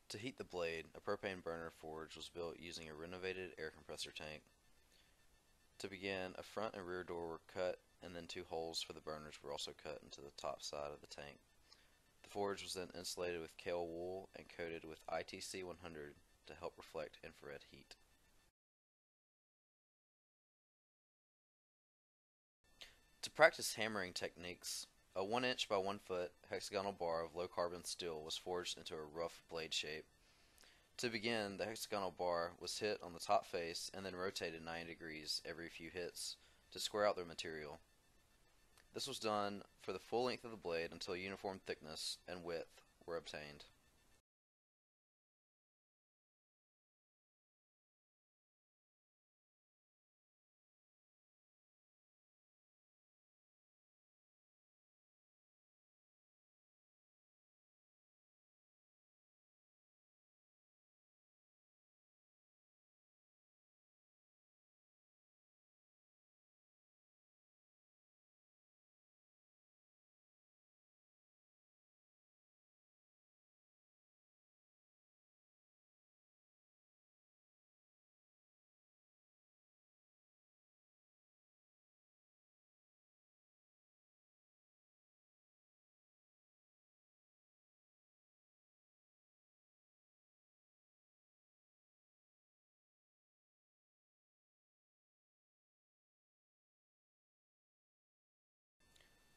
To heat the blade, a propane burner forge was built using a renovated air compressor tank. To begin, a front and rear door were cut, and then two holes for the burners were also cut into the top side of the tank. The forge was then insulated with kale wool and coated with ITC 100 to help reflect infrared heat. To practice hammering techniques, a 1 inch by 1 foot hexagonal bar of low carbon steel was forged into a rough blade shape. To begin, the hexagonal bar was hit on the top face and then rotated 90 degrees every few hits to square out the material. This was done for the full length of the blade until uniform thickness and width were obtained.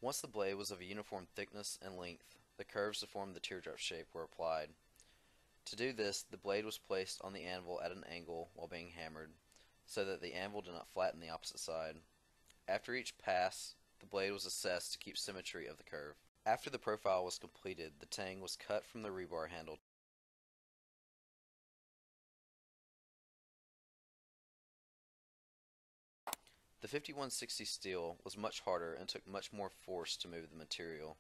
Once the blade was of a uniform thickness and length, the curves to form the teardrop shape were applied. To do this, the blade was placed on the anvil at an angle while being hammered, so that the anvil did not flatten the opposite side. After each pass, the blade was assessed to keep symmetry of the curve. After the profile was completed, the tang was cut from the rebar handle. The 5160 steel was much harder and took much more force to move the material.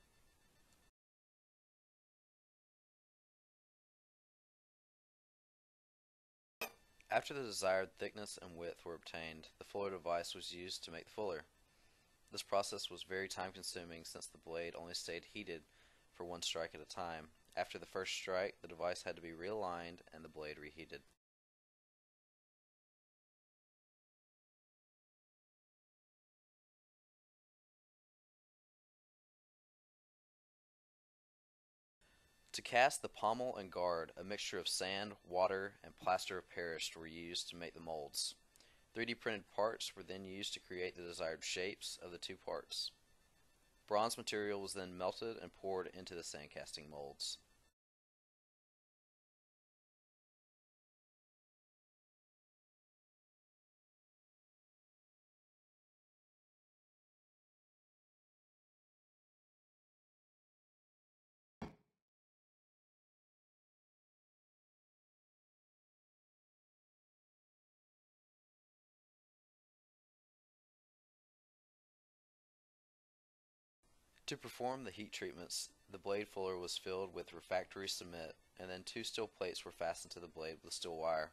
After the desired thickness and width were obtained, the fuller device was used to make the fuller. This process was very time consuming since the blade only stayed heated for one strike at a time. After the first strike, the device had to be realigned and the blade reheated. To cast the pommel and guard, a mixture of sand, water, and plaster of Paris were used to make the molds. 3D printed parts were then used to create the desired shapes of the two parts. Bronze material was then melted and poured into the sandcasting molds. To perform the heat treatments, the blade fuller was filled with refractory cement, and then two steel plates were fastened to the blade with steel wire.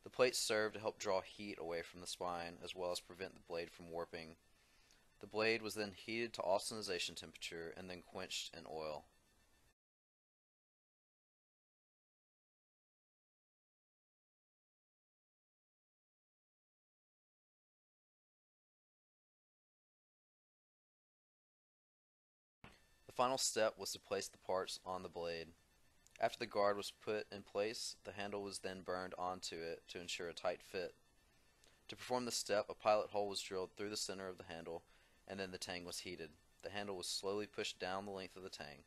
The plates served to help draw heat away from the spine, as well as prevent the blade from warping. The blade was then heated to austenization temperature and then quenched in oil. The final step was to place the parts on the blade. After the guard was put in place, the handle was then burned onto it to ensure a tight fit. To perform this step, a pilot hole was drilled through the center of the handle, and then the tang was heated. The handle was slowly pushed down the length of the tang.